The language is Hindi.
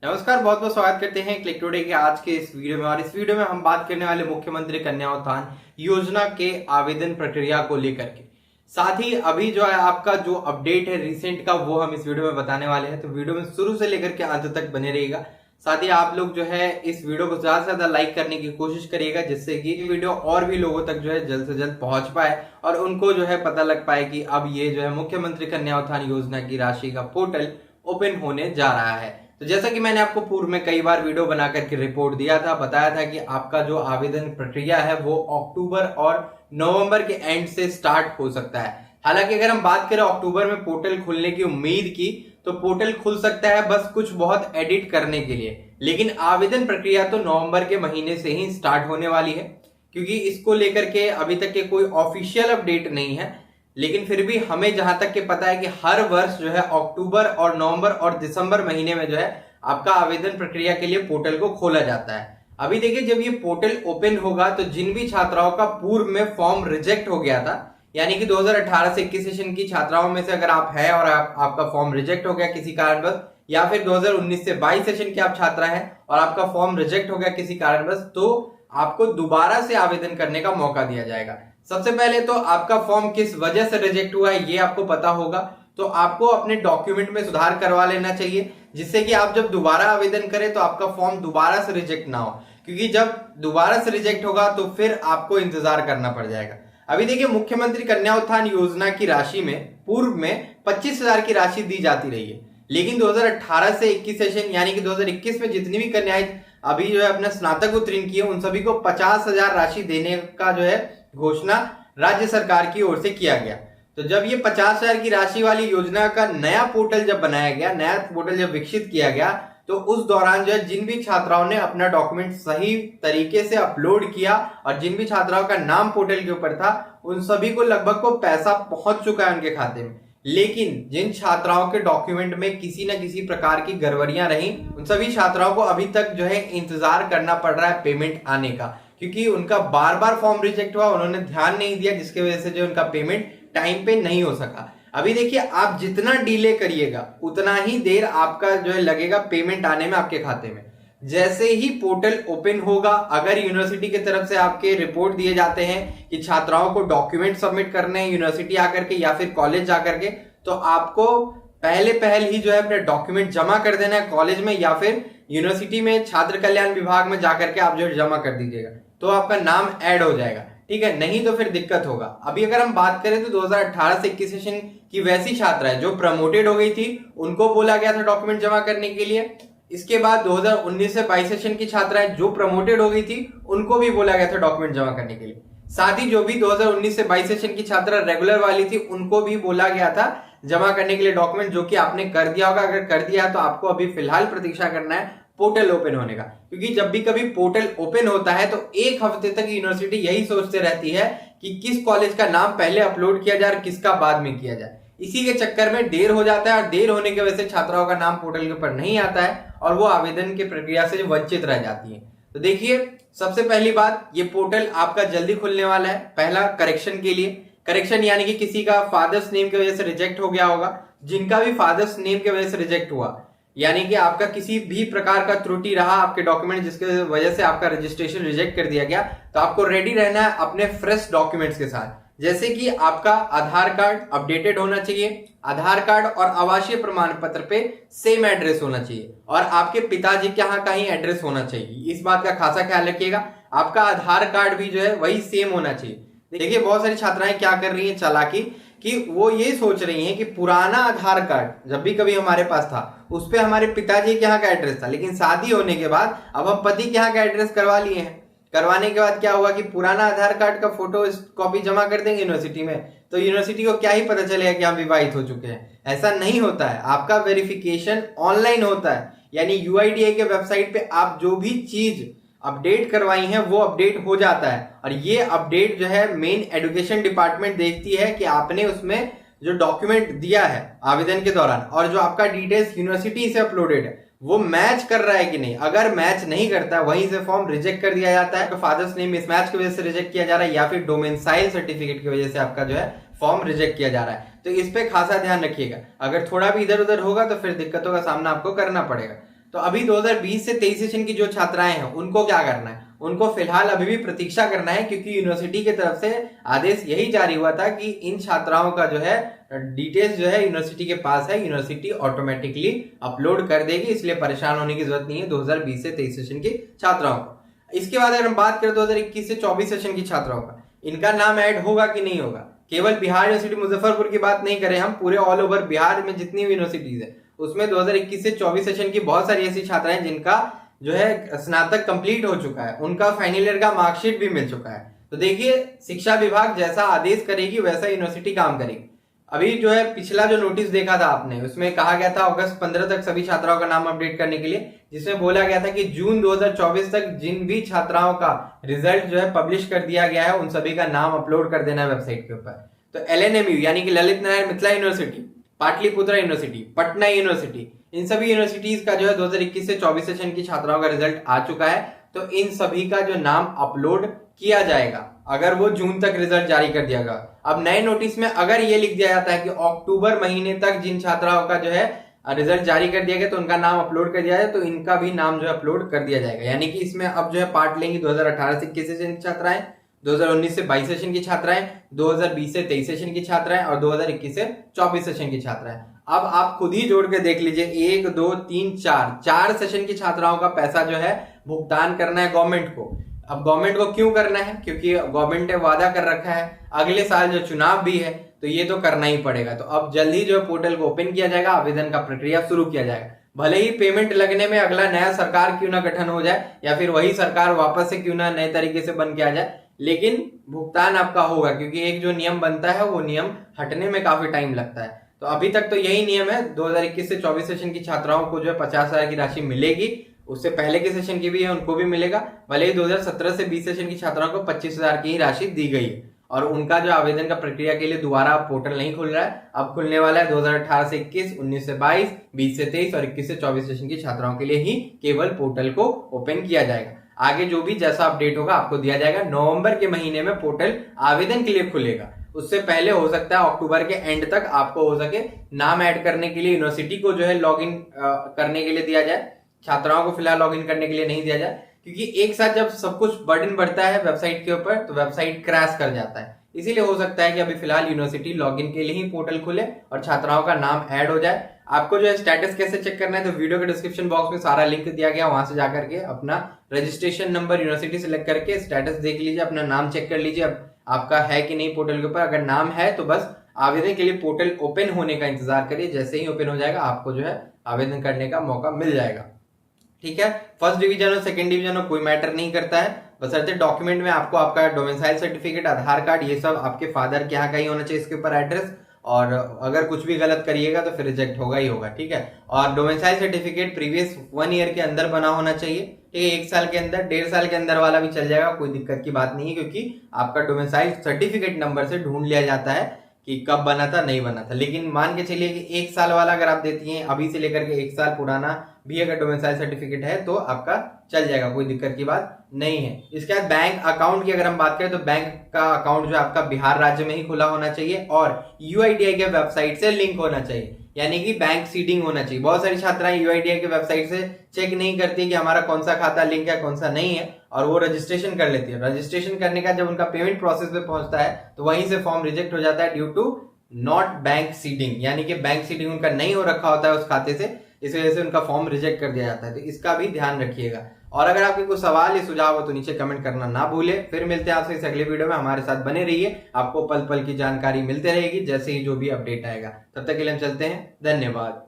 नमस्कार, बहुत बहुत स्वागत करते हैं क्लिक टुडे के आज के इस वीडियो में। और इस वीडियो में हम बात करने वाले मुख्यमंत्री कन्या उत्थान योजना के आवेदन प्रक्रिया को लेकर के, साथ ही अभी जो है आपका जो अपडेट है रिसेंट का, वो हम इस वीडियो में बताने वाले हैं। तो वीडियो में शुरू से लेकर के अंत तक बने रहिएगा। साथ ही आप लोग जो है इस वीडियो को ज्यादा से ज्यादा लाइक करने की कोशिश करिएगा, जिससे कि वीडियो और भी लोगों तक जो है जल्द से जल्द पहुंच पाए और उनको जो है पता लग पाए कि अब ये जो है मुख्यमंत्री कन्या उत्थान योजना की राशि का पोर्टल ओपन होने जा रहा है। तो जैसा कि मैंने आपको पूर्व में कई बार वीडियो बना करके रिपोर्ट दिया था, बताया था कि आपका जो आवेदन प्रक्रिया है वो अक्टूबर और नवंबर के एंड से स्टार्ट हो सकता है। हालांकि अगर हम बात करें अक्टूबर में पोर्टल खुलने की उम्मीद की, तो पोर्टल खुल सकता है बस कुछ बहुत एडिट करने के लिए, लेकिन आवेदन प्रक्रिया तो नवंबर के महीने से ही स्टार्ट होने वाली है। क्योंकि इसको लेकर के अभी तक के कोई ऑफिशियल अपडेट नहीं है, लेकिन फिर भी हमें जहां तक के पता है कि हर वर्ष जो है अक्टूबर और नवंबर और दिसंबर महीने में जो है आपका आवेदन प्रक्रिया के लिए पोर्टल को खोला जाता है। अभी देखिए, जब ये पोर्टल ओपन होगा तो जिन भी छात्राओं का पूर्व में फॉर्म रिजेक्ट हो गया था, यानी कि 2018 से 21 सेशन की छात्राओं में से अगर आप है और आपका फॉर्म रिजेक्ट हो गया किसी कारणवश, या फिर 2019 से 22 सेशन की आप छात्रा है और आपका फॉर्म रिजेक्ट हो गया किसी कारणवश, तो आपको दोबारा से आवेदन करने का मौका दिया जाएगा। सबसे पहले तो आपका फॉर्म किस वजह से रिजेक्ट हुआ है ये आपको पता होगा, तो आपको अपने डॉक्यूमेंट में सुधार करवा लेना चाहिए, जिससे कि आप जब दोबारा आवेदन करें तो आपका फॉर्म दोबारा से रिजेक्ट ना हो। क्योंकि जब दोबारा से रिजेक्ट होगा तो फिर आपको इंतजार करना पड़ जाएगा। अभी देखिए, मुख्यमंत्री कन्या उत्थान योजना की राशि में पूर्व में 25,000 की राशि दी जाती रही है, लेकिन 2018 से 21 सेशन यानी कि 2021 में जितनी भी कन्याएं अभी जो है अपना स्नातक उत्तीर्ण किए, उन सभी को 50,000 राशि देने का जो है घोषणा राज्य सरकार की ओर से किया गया। तो जब ये 50,000 की राशि वाली योजना का नया पोर्टल जब बनाया गया, नया पोर्टल जब विकसित किया गया, तो उस दौरान जो है जिन भी छात्राओं ने अपना डॉक्यूमेंट सही तरीके से अपलोड किया और जिन भी छात्राओं का नाम पोर्टल के ऊपर था, उन सभी को लगभग को पैसा पहुंच चुका है उनके खाते में। लेकिन जिन छात्राओं के डॉक्यूमेंट में किसी न किसी प्रकार की गड़बड़ियां रही, उन सभी छात्राओं को अभी तक जो है इंतजार करना पड़ रहा है पेमेंट आने का, क्योंकि उनका बार बार फॉर्म रिजेक्ट हुआ, उन्होंने ध्यान नहीं दिया, जिसकी वजह से जो उनका पेमेंट टाइम पे नहीं हो सका। अभी देखिए, आप जितना डिले करिएगा उतना ही देर आपका जो है लगेगा पेमेंट आने में आपके खाते में। जैसे ही पोर्टल ओपन होगा, अगर यूनिवर्सिटी की तरफ से आपके रिपोर्ट दिए जाते हैं कि छात्राओं को डॉक्यूमेंट सबमिट करने हैं यूनिवर्सिटी आकर के या फिर कॉलेज जाकर के, तो आपको पहले ही जो है अपने डॉक्यूमेंट जमा कर देना है कॉलेज में या फिर यूनिवर्सिटी में छात्र कल्याण विभाग में जाकर के आप जो है जमा कर दीजिएगा, तो आपका नाम ऐड हो जाएगा। ठीक है, नहीं तो फिर दिक्कत होगा। अभी अगर हम बात करें तो 2018 से 21 सेशन की वैसी छात्राएं जो प्रमोटेड हो गई थी, उनको बोला गया था डॉक्यूमेंट जमा करने के लिए। इसके बाद 2019 से 22 सेशन की छात्राएं जो प्रमोटेड हो गई थी, उनको भी बोला गया था डॉक्यूमेंट जमा करने के लिए। साथ ही जो भी 2019 से 22 सेशन की छात्रा रेगुलर वाली थी, उनको भी बोला गया था जमा करने के लिए डॉक्यूमेंट, जो कि आपने कर दिया होगा। अगर कर दिया तो आपको अभी फिलहाल प्रतीक्षा करना है पोर्टल ओपन होने का, क्योंकि जब भी कभी पोर्टल ओपन होता है तो एक हफ्ते तक यूनिवर्सिटी यही सोचते रहती है कि किस कॉलेज का नाम पहले अपलोड किया जाए और किसका बाद में किया जाए। इसी के चक्कर में देर हो जाता है और देर होने की वजह से छात्राओं का नाम पोर्टल के ऊपर नहीं आता है और वो आवेदन की प्रक्रिया से वंचित रह जाती है। तो देखिए, सबसे पहली बात, ये पोर्टल आपका जल्दी खुलने वाला है। पहला, करेक्शन के लिए, करेक्शन यानी कि किसी का फादर्स नेम की वजह से रिजेक्ट हो गया होगा, जिनका भी फादर्स नेम की वजह से रिजेक्ट हुआ, यानी कि आपका किसी भी प्रकार का त्रुटि रहा आपके डॉक्यूमेंट जिसके वजह से आपका रजिस्ट्रेशन रिजेक्ट कर दिया गया, तो आपको रेडी रहना है अपने फ्रेश डॉक्यूमेंट्स के साथ। जैसे कि आपका आधार कार्ड अपडेटेड होना चाहिए, आधार कार्ड और आवासीय प्रमाण पत्र पे सेम एड्रेस होना चाहिए और आपके पिताजी के यहाँ का ही एड्रेस होना चाहिए। इस बात का खासा ख्याल रखिएगा। आपका आधार कार्ड भी जो है वही सेम होना चाहिए। देखिए, बहुत सारी छात्राएं क्या कर रही हैं चालाकी, कि वो ये सोच रही हैं कि पुराना आधार कार्ड जब भी कभी हमारे पास था उस पे हमारे पिताजी के यहाँ का एड्रेस था, लेकिन शादी होने के बाद अब हम पति के यहाँ का एड्रेस करवा लिए हैं। करवाने के बाद क्या हुआ कि पुराना आधार कार्ड का फोटो कॉपी जमा कर देंगे यूनिवर्सिटी में, तो यूनिवर्सिटी को क्या ही पता चलेगा कि हम विवाहित हो चुके हैं। ऐसा नहीं होता है, आपका वेरिफिकेशन ऑनलाइन होता है, यानी यूआईडीआई के वेबसाइट पे आप जो भी चीज अपडेट करवाई है वो अपडेट हो जाता है। और ये अपडेट जो है मेन एजुकेशन डिपार्टमेंट देखती है कि आपने उसमें जो डॉक्यूमेंट दिया है आवेदन के दौरान और जो आपका डिटेल्स यूनिवर्सिटी से अपलोडेड है वो मैच कर रहा है कि नहीं। अगर मैच नहीं करता है, वहीं से फॉर्म रिजेक्ट कर दिया जाता है। तो फादर्स नेम मिसमैच की वजह से रिजेक्ट किया जा रहा है या फिर डोमेसाइल सर्टिफिकेट की वजह से आपका जो है फॉर्म रिजेक्ट किया जा रहा है। तो इस पे खासा ध्यान रखिएगा। अगर थोड़ा भी इधर उधर होगा तो फिर दिक्कतों का सामना आपको करना पड़ेगा। तो अभी 2020 से 23 सेशन की जो छात्राएं हैं उनको क्या करना है, उनको फिलहाल अभी भी प्रतीक्षा करना है, क्योंकि यूनिवर्सिटी की तरफ से आदेश यही जारी हुआ था कि इन छात्राओं का जो है डिटेल्स जो है यूनिवर्सिटी के पास है, यूनिवर्सिटी ऑटोमेटिकली अपलोड कर देगी, इसलिए परेशान होने की जरूरत नहीं है 2020 से 23 सेशन की छात्राओं को। इसके बाद अगर हम बात करें 2021 से 24 सेशन की छात्राओं का, इनका नाम ऐड होगा कि नहीं होगा। केवल बिहार यूनिवर्सिटी मुजफ्फरपुर की बात नहीं करें हम, पूरे ऑल ओवर बिहार में जितनी भी यूनिवर्सिटीज है उसमें 2021 से 24 सेशन की बहुत सारी ऐसी छात्राएं जिनका जो है स्नातक कंप्लीट हो चुका है, उनका फाइनल ईयर का मार्कशीट भी मिल चुका है। तो देखिए शिक्षा विभाग जैसा आदेश करेगी वैसा यूनिवर्सिटी काम करेगी। अभी जो है पिछला जो नोटिस देखा था आपने, उसमें कहा गया था अगस्त 15 तक सभी छात्राओं का नाम अपडेट करने के लिए, जिसमें बोला गया था कि जून 2024 तक जिन भी छात्राओं का रिजल्ट जो है पब्लिश कर दिया गया है उन सभी का नाम अपलोड कर देना है वेबसाइट के ऊपर। तो LNMU यानी कि Lalit Narayan Mithila university, Pataliputra university, Patna university, इन सभी यूनिवर्सिटीज का जो है 2021 से 24 सेशन की छात्राओं का रिजल्ट आ चुका है। तो इन सभी का जो नाम अपलोड किया जाएगा अगर वो जून तक रिजल्ट जारी कर दिया गया। अब नए नोटिस में अगर ये लिख दिया जाता है कि अक्टूबर महीने तक जिन छात्राओं का जो है रिजल्ट जारी कर दिया गया तो उनका नाम अपलोड कर दिया जाए, तो इनका भी नाम जो है अपलोड कर दिया जाएगा। यानी कि इसमें अब जो है पार्ट लेंगी 2018 से 21 सेशन की छात्राएं, 2019 से 22 सेशन की छात्राएं, 2020 से 23 सेशन की छात्राएं और 2021 से 24 सेशन की छात्राएं। अब आप खुद ही जोड़ के देख लीजिए, 1 2 3 4 सेशन की छात्राओं का पैसा जो है भुगतान करना है गवर्नमेंट को। अब गवर्नमेंट को क्यों करना है, क्योंकि गवर्नमेंट ने वादा कर रखा है अगले साल जो चुनाव भी है तो ये तो करना ही पड़ेगा। तो अब जल्द ही जो पोर्टल को ओपन किया जाएगा, आवेदन का प्रक्रिया शुरू किया जाएगा। भले ही पेमेंट लगने में अगला नया सरकार क्यों ना गठन हो जाए या फिर वही सरकार वापस से क्यों ना नए तरीके से बन के आ जाए, लेकिन भुगतान आपका होगा, क्योंकि एक जो नियम बनता है वो नियम हटने में काफी टाइम लगता है। तो अभी तक तो यही नियम है, 2021 से 24 सेशन की छात्राओं को जो है 50,000 की राशि मिलेगी, उससे पहले के सेशन की भी है उनको भी मिलेगा। भले ही 2017 से 20 सेशन की छात्राओं को 25,000 की ही राशि दी गई है और उनका जो आवेदन का प्रक्रिया के लिए दोबारा पोर्टल नहीं खुल रहा है, अब खुलने वाला है 2018 से 21, 19 से 22, 20 से 23 और 21 से 24 सेशन की छात्राओं के लिए ही केवल पोर्टल को ओपन किया जाएगा। आगे जो भी जैसा अपडेट होगा आपको दिया जाएगा। नवंबर के महीने में पोर्टल आवेदन के लिए खुलेगा, उससे पहले हो सकता है अक्टूबर के एंड तक आपको हो सके नाम ऐड करने के लिए यूनिवर्सिटी को जो है लॉगिन करने के लिए दिया जाए, छात्राओं को फिलहाल लॉगिन करने के लिए नहीं दिया जाए, क्योंकि एक साथ जब सब कुछ बर्डन बढ़ता है वेबसाइट के ऊपर तो वेबसाइट क्रैश कर जाता है। इसीलिए हो सकता है कि अभी फिलहाल यूनिवर्सिटी लॉगिन के लिए ही पोर्टल खुले और छात्राओं का नाम ऐड हो जाए। आपको जो है स्टेटस कैसे चेक करना है तो वीडियो के डिस्क्रिप्शन बॉक्स में सारा लिंक दिया गया, वहां से जाकर के अपना रजिस्ट्रेशन नंबर यूनिवर्सिटी सेलेक्ट करके स्टेटस देख लीजिए, अपना नाम चेक कर लीजिए अब आपका है कि नहीं पोर्टल के ऊपर। अगर नाम है तो बस आवेदन के लिए पोर्टल ओपन होने का इंतजार करिए, जैसे ही ओपन हो जाएगा आपको जो है आवेदन करने का मौका मिल जाएगा। ठीक है, फर्स्ट डिवीजन और सेकंड डिवीजन हो कोई मैटर नहीं करता है, बशर्ते डॉक्यूमेंट में आपको आपका डोमिसाइल सर्टिफिकेट, आधार कार्ड, ये सब आपके फादर के यहाँ का ही होना चाहिए इसके ऊपर एड्रेस, और अगर कुछ भी गलत करिएगा तो फिर रिजेक्ट होगा ही होगा। ठीक है, और डोमिसाइल सर्टिफिकेट प्रीवियस 1 ईयर के अंदर बना होना चाहिए। ठीक है, 1 साल के अंदर, 1.5 साल के अंदर वाला भी चल जाएगा, कोई दिक्कत की बात नहीं है, क्योंकि आपका डोमिसाइल सर्टिफिकेट नंबर से ढूंढ लिया जाता है कि कब बना था नहीं बना था। लेकिन मान के चलिए कि 1 साल वाला अगर आप देती हैं, अभी से लेकर के 1 साल पुराना भी अगर डोमिसाइल सर्टिफिकेट है तो आपका चल जाएगा, कोई दिक्कत की बात नहीं है। इसके बाद बैंक अकाउंट की अगर हम बात करें तो बैंक का अकाउंट जो आपका बिहार राज्य में ही खुला होना चाहिए और UIDAI के वेबसाइट से लिंक होना चाहिए, यानी कि बैंक सीडिंग होना चाहिए। बहुत सारी छात्राएं UIDAI के वेबसाइट से चेक नहीं करती कि हमारा कौन सा खाता लिंक है कौन सा नहीं है, और वो रजिस्ट्रेशन कर लेती है। रजिस्ट्रेशन करने का जब उनका पेमेंट प्रोसेस पे पहुंचता है तो वहीं से फॉर्म रिजेक्ट हो जाता है due to not bank seeding, यानी कि बैंक सीडिंग उनका नहीं हो रखा होता है उस खाते से, इस वजह से उनका फॉर्म रिजेक्ट कर दिया जाता है। तो इसका भी ध्यान रखिएगा। और अगर आपके कोई सवाल या सुझाव हो तो नीचे कमेंट करना ना भूले। फिर मिलते हैं आपसे इस अगले वीडियो में, हमारे साथ बने रहिए, आपको पल पल की जानकारी मिलती रहेगी जैसे ही जो भी अपडेट आएगा। तब तक के लिए हम चलते हैं, धन्यवाद।